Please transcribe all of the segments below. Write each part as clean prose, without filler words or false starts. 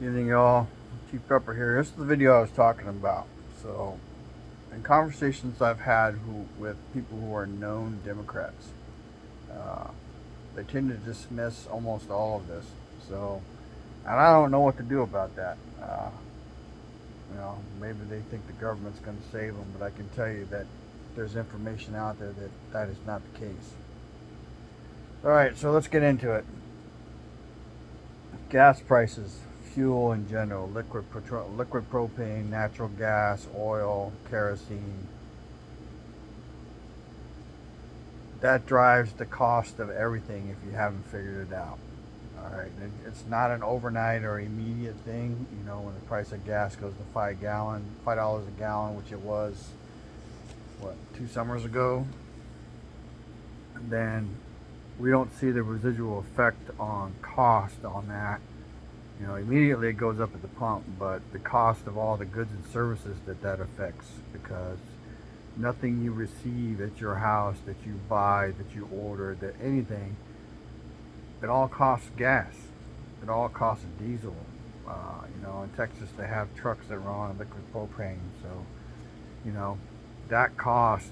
Evening, y'all. Chief Pepper here. This is the video I was talking about. So, in conversations I've had with people who are known Democrats, uh, they tend to dismiss almost all of this. So, and I don't know what to do about that. Maybe they think the government's going to save them, but I can tell you that there's information out there that that is not the case. All right, so let's get into it. Gas prices, fuel in general, liquid propane, natural gas, oil, kerosene. That drives the cost of everything if you haven't figured it out. All right, it's not an overnight or immediate thing. You know, when the price of gas goes to $5 a gallon, which it was, what, 2 summers ago, then we don't see the residual effect on cost on that. You know, immediately it goes up at the pump, but the cost of all the goods and services that affects, because nothing you receive at your house, that you buy, that you order, that anything, it all costs gas. It all costs diesel. In Texas they have trucks that run on liquid propane, so that cost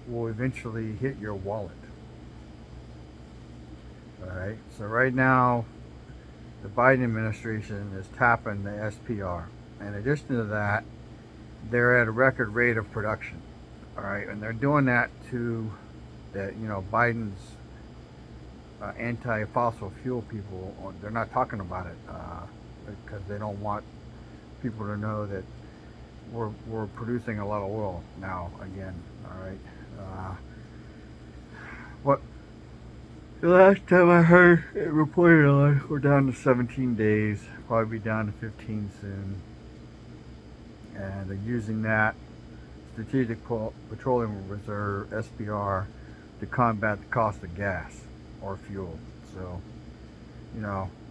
will eventually hit your wallet. All right. So right now, the Biden administration is tapping the SPR. In addition to that, they're at a record rate of production. All right, and they're doing that to Biden's anti-fossil fuel people. They're not talking about it because they don't want people to know that we're producing a lot of oil now again. All right. What The last time I heard it reported on, we're down to 17 days, probably be down to 15 soon. And they're using that Strategic Petroleum Reserve, SPR, to combat the cost of gas or fuel. So,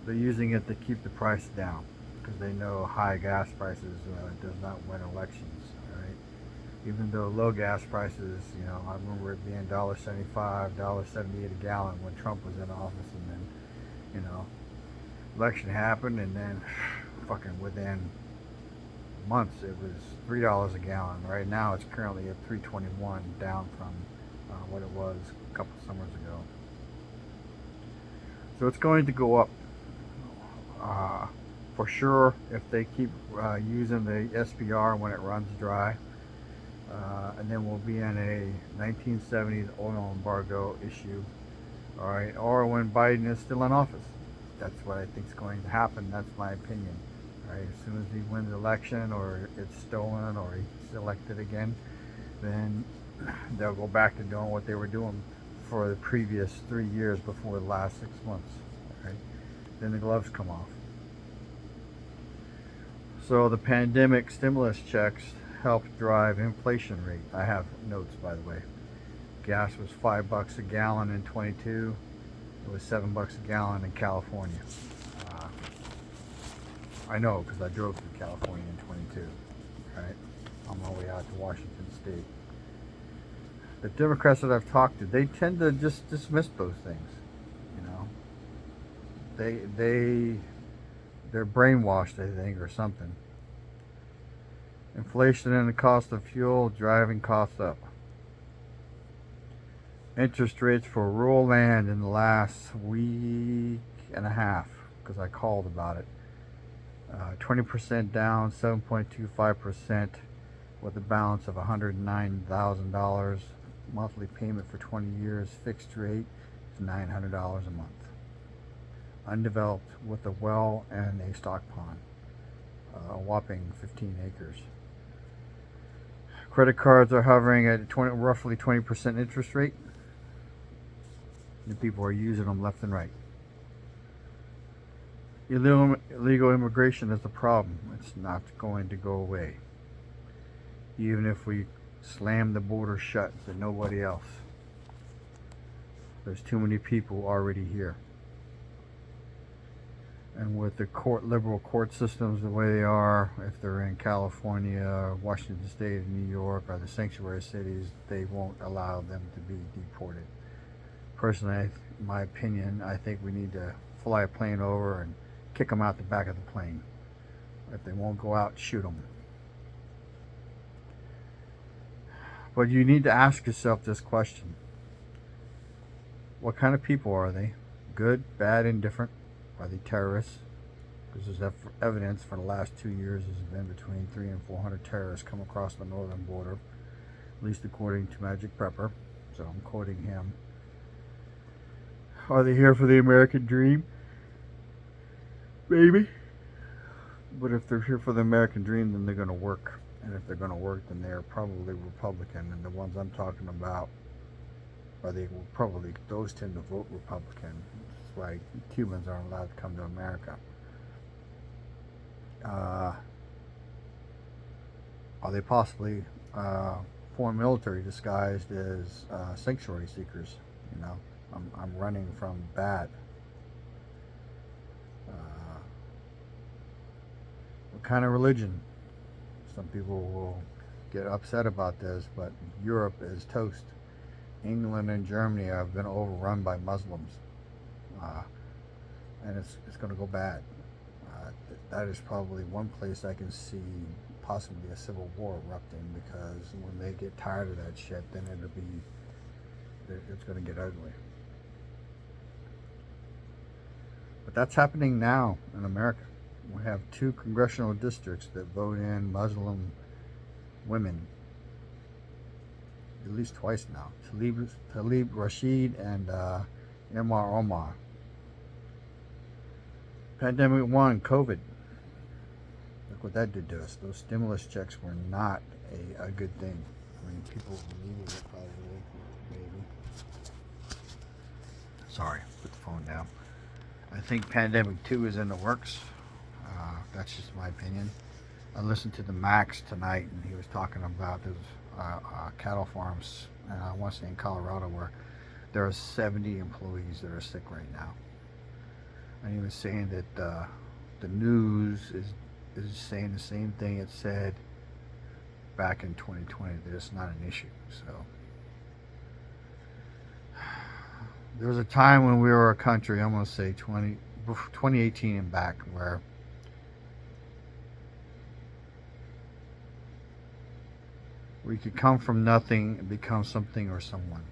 they're using it to keep the price down because they know high gas prices does not win elections. All right. Even though low gas prices, I remember it being $1.75, $1.78 a gallon when Trump was in office, and then, election happened, and then fucking within months it was $3 a gallon. Right now it's currently at $3.21, down from what it was a couple summers ago. So it's going to go up for sure if they keep using the SPR when it runs dry. And then we'll be in a 1970s oil embargo issue, all right, or when Biden is still in office. That's what I think is going to happen. That's my opinion. All right, as soon as he wins the election, or it's stolen, or he's elected again, then they'll go back to doing what they were doing for the previous 3 years before the last 6 months. All right, then the gloves come off. So the pandemic stimulus checks helped drive inflation rate. I have notes, by the way. Gas was $5 a gallon in 22. It was $7 a gallon in California. I know because I drove through California in 22. Right, on my way out to Washington State. The Democrats that I've talked to, they tend to just dismiss those things. They're brainwashed, I think, or something. Inflation and the cost of fuel driving costs up. Interest rates for rural land in the last week and a half, because I called about it. 20% down, 7.25%, with a balance of $109,000. Monthly payment for 20 years, fixed rate is $900 a month. Undeveloped, with a well and a stock pond, a whopping 15 acres. Credit cards are hovering at roughly 20% interest rate. The people are using them left and right. Illegal immigration is a problem. It's not going to go away. Even if we slam the border shut to nobody else. There's too many people already here. And with the liberal court systems the way they are, if they're in California, Washington State, New York, or the sanctuary cities, they won't allow them to be deported. Personally, in my opinion, I think we need to fly a plane over and kick them out the back of the plane. If they won't go out, shoot them. But you need to ask yourself this question. What kind of people are they? Good, bad, indifferent? Are they terrorists? Because there's evidence for the last 2 years there's been between 300 and 400 terrorists come across the northern border, at least according to Magic Prepper. So I'm quoting him. Are they here for the American dream? Maybe. But if they're here for the American dream, then they're going to work. And if they're going to work, then they're probably Republican. And the ones I'm talking about, those tend to vote Republican. That's why Cubans aren't allowed to come to America. Are they possibly foreign military disguised as sanctuary seekers? You know, I'm running from bad. What kind of religion? Some people will get upset about this, but Europe is toast. England and Germany have been overrun by Muslims, and it's going to go bad. That is probably one place I can see possibly a civil war erupting, because when they get tired of that shit, then it's going to get ugly. But that's happening now in America. We have 2 congressional districts that vote in Muslim women at least twice now. Talib Rashid and Imar Omar. Pandemic 1, COVID. Look what that did to us. Those stimulus checks were not a good thing. I mean, people needed it probably, maybe. Sorry, put the phone down. I think Pandemic 2 is in the works. That's just my opinion. I listened to the Max tonight, and he was talking about those cattle farms, and I want to say in Colorado, where there are 70 employees that are sick right now. And he was saying that the news is saying the same thing it said back in 2020, that it's not an issue. So there was a time when we were a country, I'm going to say 2018 and back, where we could come from nothing and become something or someone.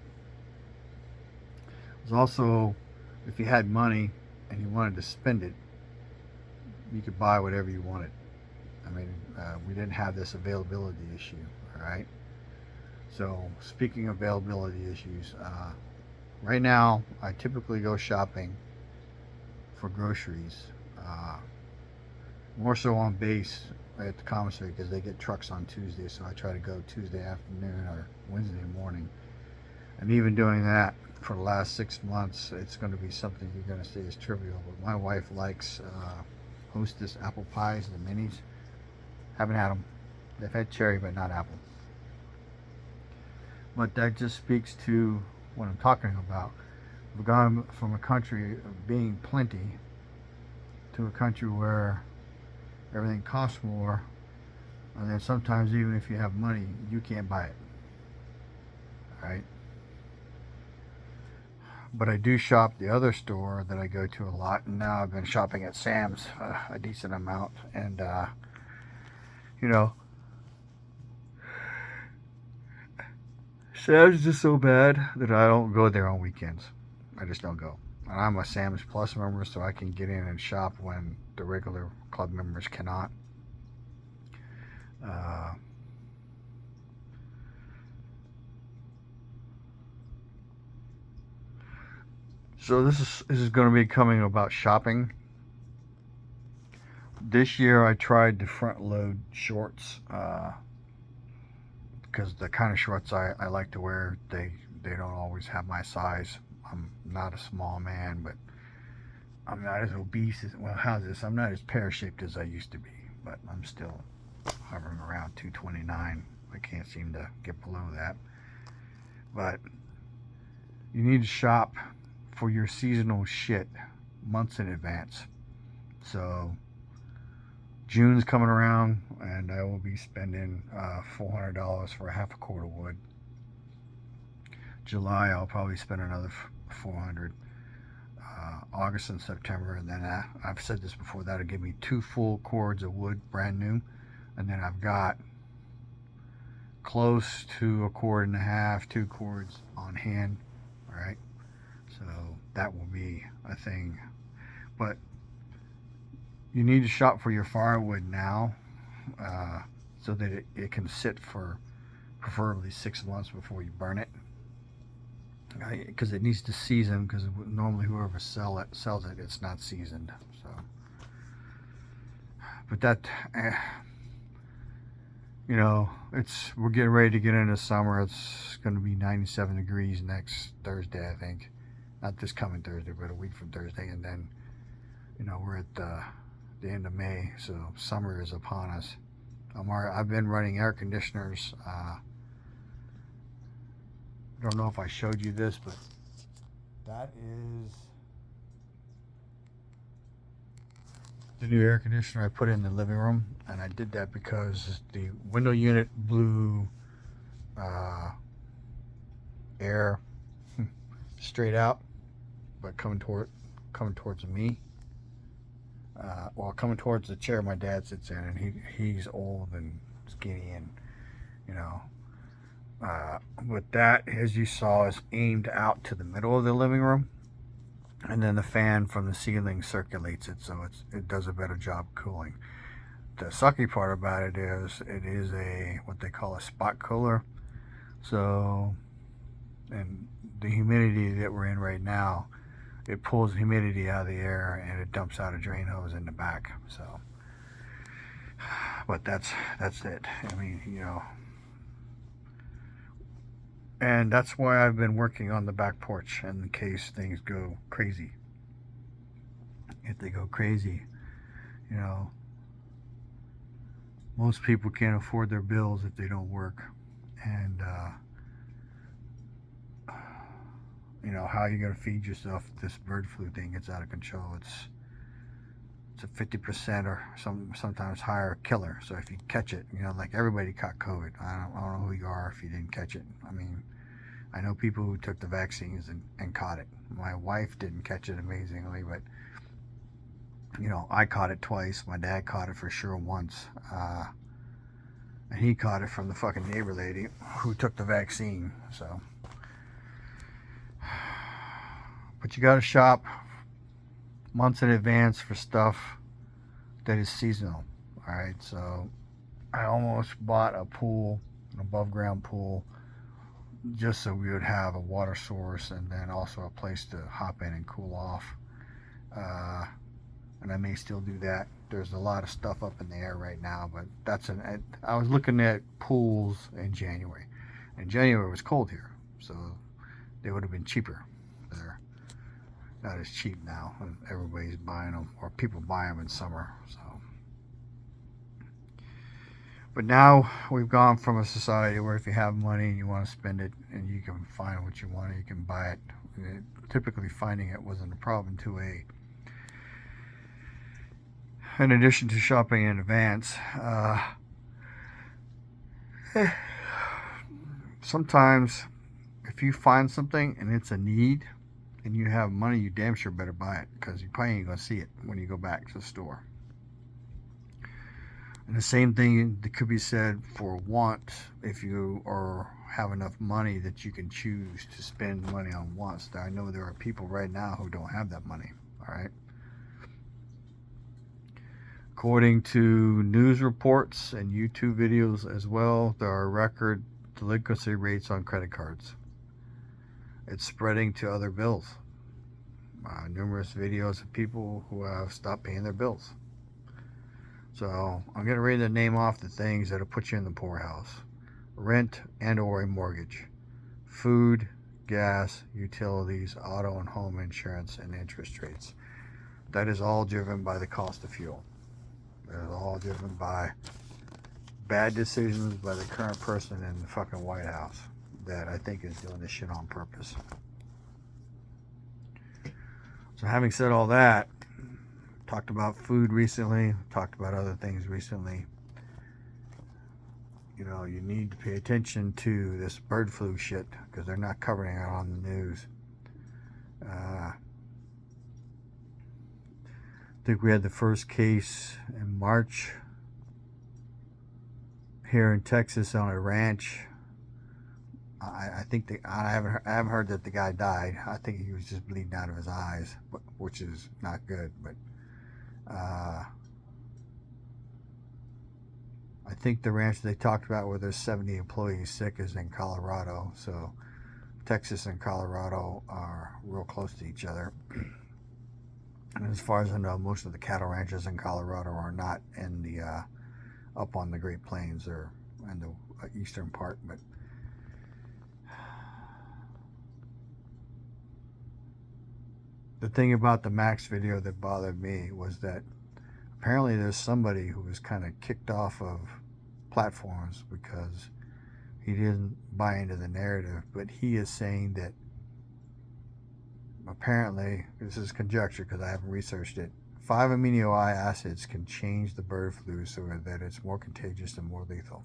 It was also, if you had money and you wanted to spend it, you could buy whatever you wanted. I mean, we didn't have this availability issue, all right? So, speaking of availability issues, right now, I typically go shopping for groceries, more so on base at the commissary, because they get trucks on Tuesday, so I try to go Tuesday afternoon or Wednesday morning. And even doing that for the last 6 months, it's going to be something you're going to say is trivial. But my wife likes Hostess apple pies, the minis. Haven't had them. They've had cherry, but not apple. But that just speaks to what I'm talking about. We've gone from a country of being plenty to a country where everything costs more, and then sometimes even if you have money, you can't buy it. Alright? But I do shop the other store that I go to a lot, and now I've been shopping at Sam's a decent amount, and you know, Sam's is just so bad that I don't go there on weekends. I just don't go. And I'm a Sam's Plus member, so I can get in and shop when the regular club members cannot. So this is going to be coming about shopping. This year I tried to front load shorts, because the kind of shorts I like to wear, they don't always have my size. I'm not a small man, but I'm not as obese as, well, how's this? I'm not as pear-shaped as I used to be, but I'm still hovering around 229. I can't seem to get below that. But you need to shop for your seasonal shit months in advance. So June's coming around, and I will be spending $400 for a half a cord of wood. July, I'll probably spend another $400. August and September, and then I've said this before, that'll give me 2 full cords of wood, brand new, and then I've got close to 1.5 cords, 2 cords on hand. All right, so that will be a thing. But you need to shop for your firewood now, so that it can sit for preferably 6 months before you burn it, because it needs to season, because normally whoever sells it, it's not seasoned. So, but that, you know, we're getting ready to get into summer. It's going to be 97 degrees next Thursday, I think. Not this coming Thursday, but a week from Thursday. And then, you know, we're at the end of May, so summer is upon us. I've been running air conditioners. I don't know if I showed you this, but that is the new air conditioner I put in the living room, and I did that because the window unit blew air straight out, but coming towards me. Well, coming towards the chair my dad sits in, and he's old and skinny, and you know. But that, as you saw, is aimed out to the middle of the living room, and then the fan from the ceiling circulates it, so it does a better job cooling. The sucky part about it is what they call a spot cooler. So, and the humidity that we're in right now, it pulls humidity out of the air and it dumps out a drain hose in the back. So, but that's it. I mean, you know. And that's why I've been working on the back porch, in case things go crazy. If they go crazy, you know, most people can't afford their bills if they don't work. And, you know, how are you going to feed yourself if this bird flu thing gets out of control? It's a 50% or sometimes higher killer. So if you catch it, you know, like everybody caught COVID. I don't know who you are if you didn't catch it. I mean, I know people who took the vaccines and caught it. My wife didn't catch it, amazingly, but you know, I caught it twice. My dad caught it for sure once, and he caught it from the fucking neighbor lady who took the vaccine. So, but you got to shop months in advance for stuff that is seasonal. All right, so I almost bought a pool, an above ground pool, just so we would have a water source and then also a place to hop in and cool off. And I may still do that. There's a lot of stuff up in the air right now, but I was looking at pools in January, and January was cold here, so they would have been cheaper. They're not as cheap now, and everybody's buying them, or people buy them in summer. So, but now we've gone from a society where if you have money and you want to spend it, and you can find what you want, and you can buy it. Typically, finding it wasn't a problem to in addition to shopping in advance. Sometimes if you find something and it's a need and you have money, you damn sure better buy it, because you probably ain't going to see it when you go back to the store. And the same thing that could be said for want. If you have enough money that you can choose to spend money on wants. I know there are people right now who don't have that money. All right. According to news reports and YouTube videos as well, there are record delinquency rates on credit cards. It's spreading to other bills. Numerous videos of people who have stopped paying their bills. So I'm going to read the name off the things that'll put you in the poorhouse. Rent and or a mortgage. Food, gas, utilities, auto and home insurance, and interest rates. That is all driven by the cost of fuel. That is all driven by bad decisions by the current person in the fucking White House that I think is doing this shit on purpose. So having said all that, talked about food recently, talked about other things recently. You know, you need to pay attention to this bird flu shit, because they're not covering it on the news. I think we had the first case in March here in Texas on a ranch. I think I haven't heard that the guy died. I think he was just bleeding out of his eyes, which is not good. But I think the ranch they talked about where there's 70 employees sick is in Colorado. So Texas and Colorado are real close to each other. And as far as I know, most of the cattle ranches in Colorado are not in the up on the Great Plains or in the eastern part. But the thing about the Max video that bothered me was that apparently there's somebody who was kind of kicked off of platforms because he didn't buy into the narrative. But he is saying that apparently, this is conjecture because I haven't researched it, 5 amino acids can change the bird flu so that it's more contagious and more lethal.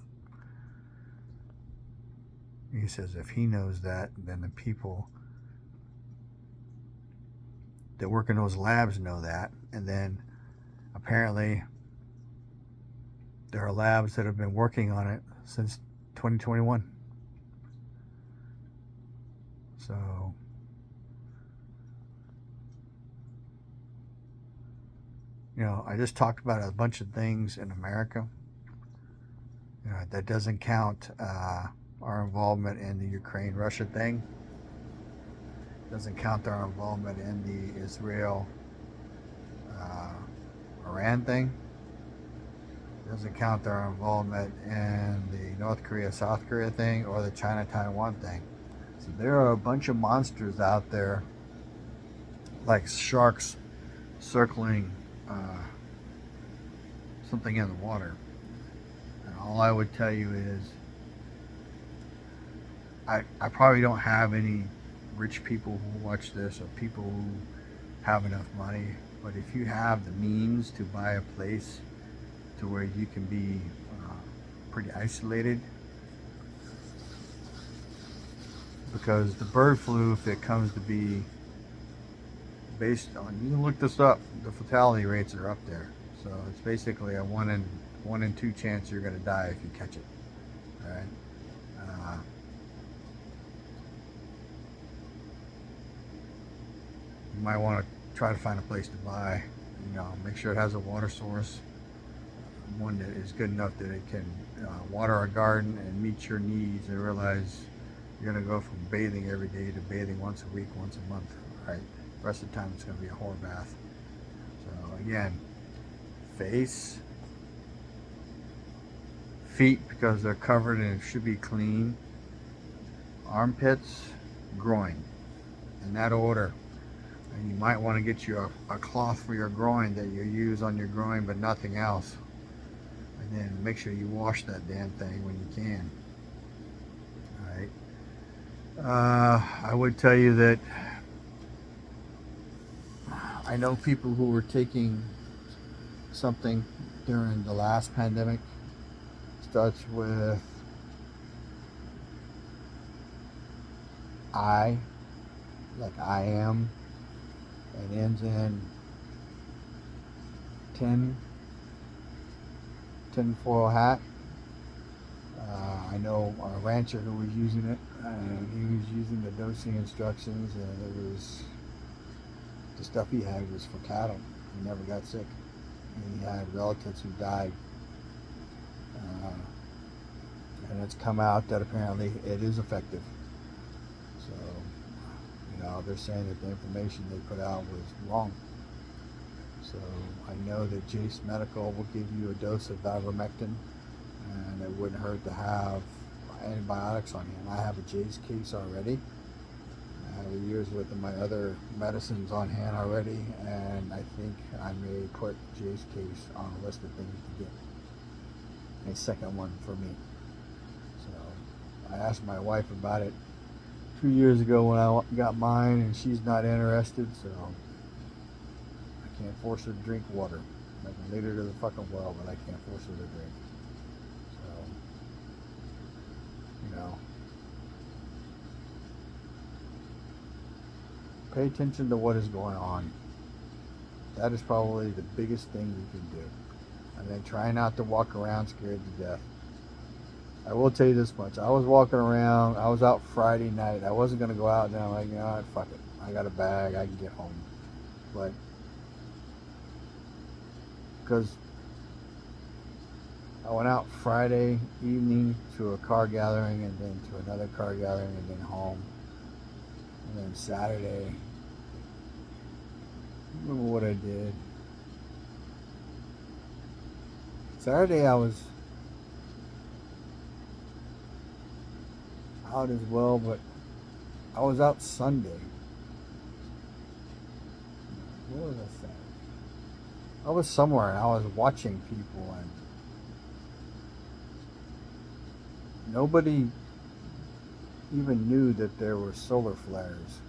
He says if he knows that, then the people that work in those labs know that. And then apparently there are labs that have been working on it since 2021. So I just talked about a bunch of things in America. That doesn't count our involvement in the Ukraine-Russia thing. Doesn't count our involvement in the Israel-Iran thing. Doesn't count our involvement in the North Korea-South Korea thing or the China-Taiwan thing. So there are a bunch of monsters out there, like sharks circling something in the water. And all I would tell you is I probably don't have any rich people who watch this or people who have enough money, but if you have the means to buy a place to where you can be pretty isolated, because the bird flu, if it comes to be based on, you can look this up, the fatality rates are up there. So it's basically a 1 in 2 chance you're going to die if you catch it. All right. You might want to try to find a place to buy. Make sure it has a water source, one that is good enough that it can water a garden and meet your needs. And realize you're going to go from bathing every day to bathing once a week, once a month. All right. The rest of the time it's going to be a whore bath. So again, face, feet because they're covered and it should be clean, armpits, groin, in that order. And you might want to get you a cloth for your groin that you use on your groin but nothing else. And then make sure you wash that damn thing when you can. Alright. I would tell you that I know people who were taking something during the last pandemic. Starts with I, like I am, and ends in tinfoil hat. I know a rancher who was using it, and he was using the dosing instructions, and it was the stuff he had was for cattle. He never got sick. He had relatives who died, and it's come out that apparently it is effective. So, they're saying that the information they put out was wrong. So I know that Jace Medical will give you a dose of ivermectin, and it wouldn't hurt to have antibiotics on hand. I have a Jace case already. I have a year's worth of my other medicines on hand already, and I think I may put Jace case on a list of things to get. A second one for me. So I asked my wife about it 2 years ago when I got mine, and she's not interested, so I can't force her to drink water. I can lead her to the fucking well, but I can't force her to drink. So, pay attention to what is going on. That is probably the biggest thing you can do. And then try not to walk around scared to death. I will tell you this much. I was walking around. I was out Friday night. I wasn't going to go out, and I'm like, you know what, fuck it. I got a bag. I can get home. But because I went out Friday evening to a car gathering, and then to another car gathering, and then home. And then Saturday, I don't remember what I did. Saturday I was out as well, but I was out Sunday. What was I saying? I was somewhere and I was watching people, and nobody even knew that there were solar flares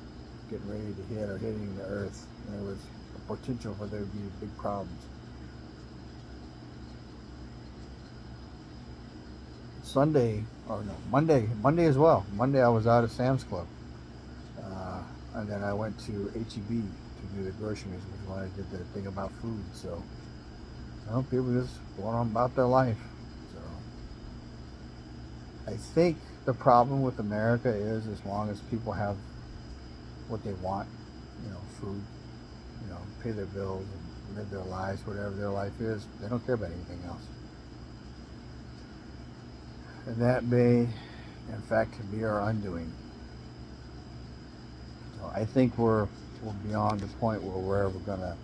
getting ready to hit or hitting the earth. There was a potential for there to be big problems. Sunday, or no, Monday as well. Monday I was out at Sam's Club. And then I went to HEB to do the groceries, which is when I did the thing about food. So, you know, people just going on about their life. So, I think the problem with America is as long as people have what they want, you know, food, you know, pay their bills and live their lives, whatever their life is, they don't care about anything else. And that may, in fact, be our undoing. So I think we're beyond the point where we're ever gonna.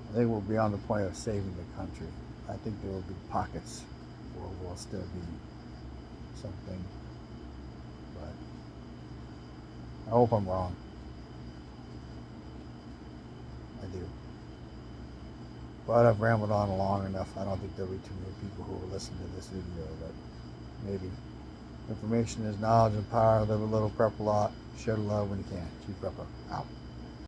I think we're beyond the point of saving the country. I think there will be pockets where we'll still be something, but I hope I'm wrong. I do. But I've rambled on long enough. I don't think there'll be too many people who will listen to this video, but maybe. Information is knowledge and power. Live a little, prep a lot. Share the love when you can. Chief Prepper, out.